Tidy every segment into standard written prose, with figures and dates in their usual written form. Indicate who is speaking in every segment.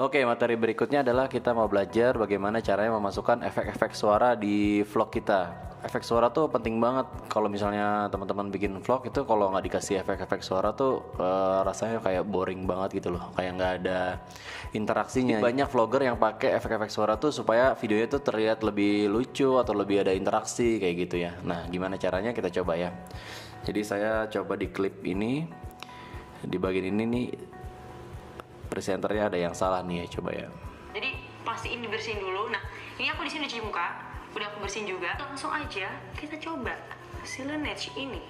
Speaker 1: Oke, materi berikutnya adalah kita mau belajar bagaimana caranya memasukkan efek-efek suara di vlog kita. Efek suara tuh penting banget. Kalau misalnya teman-teman bikin vlog itu kalau nggak dikasih efek-efek suara tuh rasanya kayak boring banget gitu loh. Kayak nggak ada interaksinya. Banyak vlogger yang pakai efek-efek suara tuh supaya videonya tuh terlihat lebih lucu atau lebih ada interaksi kayak gitu ya. Nah, gimana caranya kita coba ya. Jadi saya coba di klip ini, di bagian ini nih presenternya ada yang salah nih ya, coba ya.
Speaker 2: Jadi pastiin dibersihin dulu. Nah, ini aku di sini cuci muka, udah aku bersihin juga. Langsung aja kita coba si Laneige ini.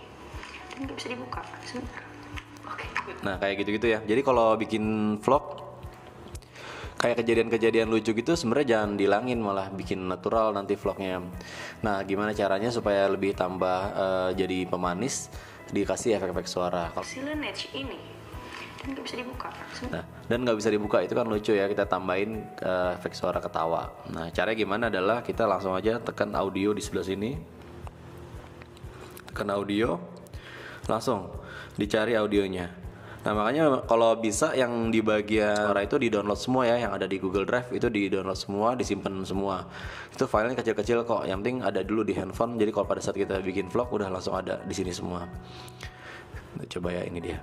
Speaker 2: Dan nggak bisa dibuka. Sebentar. Oke, good.
Speaker 1: Nah, kayak gitu-gitu ya. Jadi kalau bikin vlog kayak kejadian-kejadian lucu gitu sebenarnya jangan dilangin, malah bikin natural nanti vlognya. Nah, gimana caranya supaya lebih tambah jadi pemanis, dikasih efek-efek suara.
Speaker 2: Si Laneige ini dan nggak bisa dibuka.
Speaker 1: Nah, dan nggak bisa dibuka itu kan lucu ya, kita tambahin efek suara ketawa. Nah, caranya gimana adalah kita langsung aja tekan audio di sebelah sini, tekan audio, langsung dicari audionya. Nah, makanya kalau bisa yang di bagian suara itu di download semua ya, yang ada di Google Drive itu di download semua, disimpan semua. Itu filenya kecil-kecil kok, yang penting ada dulu di handphone. Jadi kalau pada saat kita bikin vlog udah langsung ada di sini semua. Nah, coba ya, ini dia.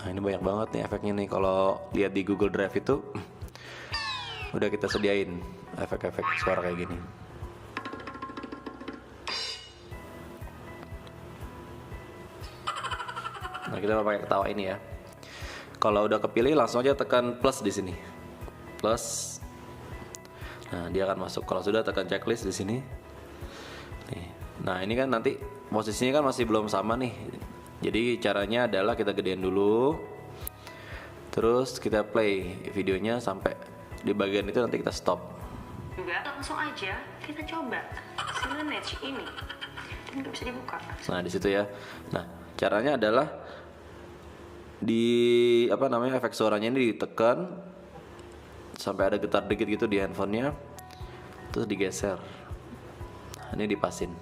Speaker 1: Nah, ini banyak banget nih efeknya nih. Kalau lihat di Google Drive itu udah kita sediain efek-efek suara kayak gini. Nah, kita pakai ketawa ini ya. Kalau udah kepilih langsung aja tekan plus di sini. Plus. Nah, dia akan masuk. Kalau sudah tekan checklist di sini. Nih. Nah, ini kan nanti posisinya kan masih belum sama nih. Jadi caranya adalah kita gedein dulu, terus kita play videonya sampai di bagian itu, nanti kita stop.
Speaker 2: Juga langsung aja kita coba si Laneige ini dan nggak bisa dibuka.
Speaker 1: Nah, di situ ya. Nah, caranya adalah di efek suaranya ini ditekan sampai ada getar dikit gitu di handphonenya, terus digeser. Nah, ini dipasin.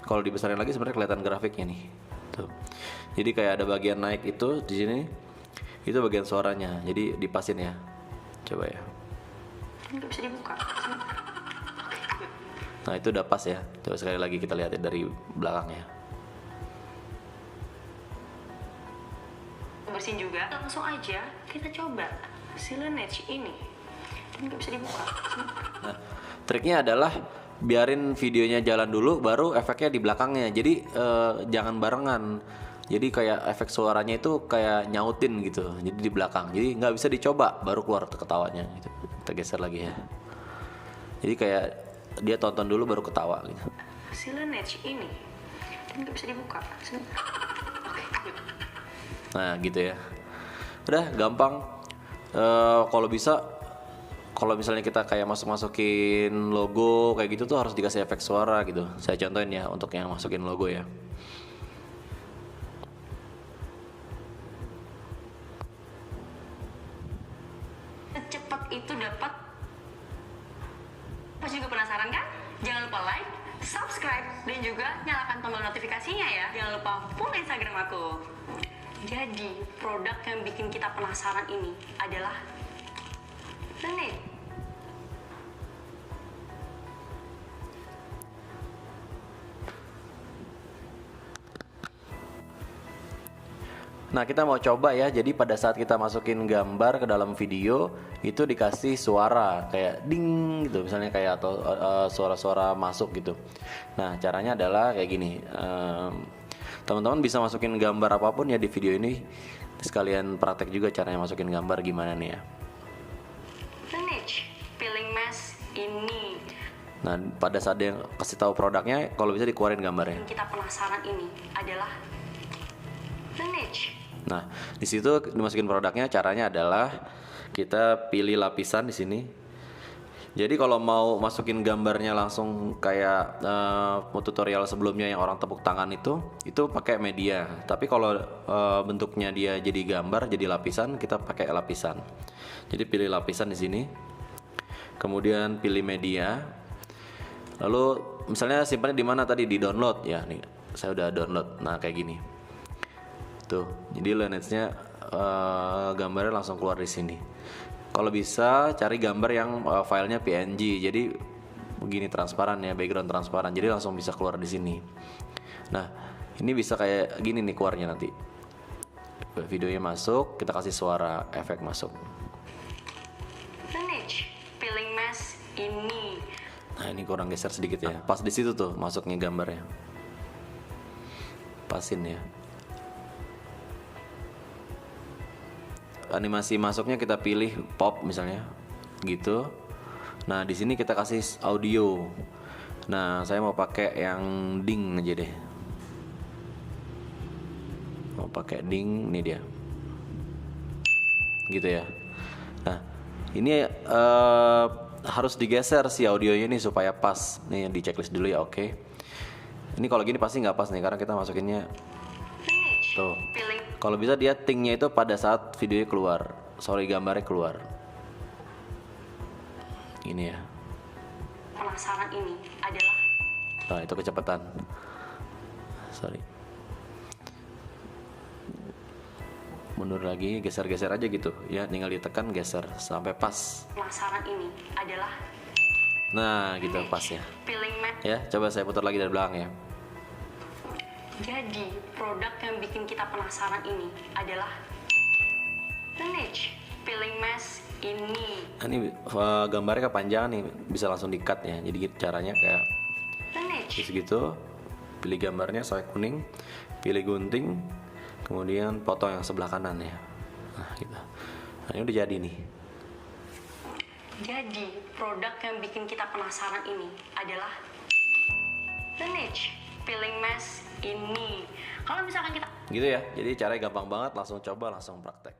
Speaker 1: Kalau dibesarin lagi sebenarnya kelihatan grafiknya nih. Tuh. Jadi kayak ada bagian naik itu di sini. Itu bagian suaranya. Jadi dipasin ya. Coba ya.
Speaker 2: Nggak bisa dibuka.
Speaker 1: Nah, itu udah pas ya. Coba sekali lagi kita lihat dari belakangnya.
Speaker 2: Bersihin juga. Langsung aja kita coba si Laneige ini dan nggak bisa dibuka.
Speaker 1: Nah, triknya adalah biarin videonya jalan dulu, baru efeknya di belakangnya. Jadi jangan barengan. Jadi kayak efek suaranya itu kayak nyautin gitu. Jadi di belakang. Jadi nggak bisa dicoba, baru keluar ketawanya. Gitu. Kita geser lagi ya. Jadi kayak dia tonton dulu baru ketawa gitu.
Speaker 2: Si Laneige ini dan nggak bisa dibuka. Oke, good.
Speaker 1: Nah, gitu ya. Udah gampang. Kalau bisa, kalau misalnya kita kayak masukin logo kayak gitu tuh harus dikasih efek suara gitu. Saya contohin ya untuk yang masukin logo ya.
Speaker 2: Secepat itu dapat. Pas juga penasaran kan? Jangan lupa like, subscribe, dan juga nyalakan tombol notifikasinya ya. Jangan lupa follow Instagram aku. Jadi produk yang bikin kita penasaran ini adalah Laneige.
Speaker 1: Nah, kita mau coba ya. Jadi pada saat kita masukin gambar ke dalam video itu dikasih suara kayak ding gitu, misalnya kayak atau suara-suara masuk gitu. Nah, caranya adalah kayak gini. Teman-teman bisa masukin gambar apapun ya di video ini. Sekalian praktek juga caranya masukin gambar gimana nih ya.
Speaker 2: Laneige peeling mask ini.
Speaker 1: Nah, pada saat dia kasih tahu produknya, kalau bisa dikeluarin gambarnya.
Speaker 2: Yang kita penasaran ini adalah Laneige.
Speaker 1: Nah, di situ dimasukin produknya, caranya adalah kita pilih lapisan di sini. Jadi kalau mau masukin gambarnya langsung kayak tutorial sebelumnya yang orang tepuk tangan itu pakai media. Tapi kalau bentuknya dia jadi gambar, jadi lapisan, kita pakai lapisan. Jadi pilih lapisan di sini. Kemudian pilih media. Lalu misalnya simpannya di mana tadi, di download ya. Nih, saya udah download. Nah, kayak gini. Tuh. Jadi Laneige-nya gambarnya langsung keluar di sini. Kalau bisa cari gambar yang filenya PNG, jadi begini transparan ya, background transparan, jadi langsung bisa keluar di sini. Nah ini bisa kayak gini nih keluarnya nanti. Videonya masuk, kita kasih suara efek masuk.
Speaker 2: Manage filling mask ini.
Speaker 1: Nah ini kurang geser sedikit ya, pas di situ tuh masuknya gambarnya. Pasin ya. Animasi masuknya kita pilih pop misalnya, gitu. Nah di sini kita kasih audio. Nah saya mau pakai yang ding aja deh. Mau pakai ding, ini dia. Gitu ya. Nah ini harus digeser si audionya nih supaya pas. Nih di checklist dulu ya, oke. Ini kalau gini pasti nggak pas nih karena kita masukinnya tuh. Kalau bisa dia tingnya itu pada saat videonya keluar, gambarnya keluar. Ini ya.
Speaker 2: Penasaran ini adalah.
Speaker 1: Nah itu kecepatan. Sorry. Mundur lagi, geser-geser aja gitu ya, tinggal ditekan geser sampai pas.
Speaker 2: Penasaran ini adalah.
Speaker 1: Nah gitu pas ya. Ya coba saya putar lagi dari belakang ya.
Speaker 2: Jadi produk yang bikin kita penasaran ini adalah Manage filling mask ini.
Speaker 1: Nah, ini gambarnya kepanjangan nih, bisa langsung di cut ya. Jadi caranya kayak segitu, pilih gambarnya saya kuning, pilih gunting, kemudian potong yang sebelah kanan ya. Nah gitu. Nah ini udah jadi nih.
Speaker 2: Jadi produk yang bikin kita penasaran ini adalah Manage filling mask ini. Kalau misalkan kita
Speaker 1: gitu ya, jadi caranya gampang banget, langsung coba, langsung praktek.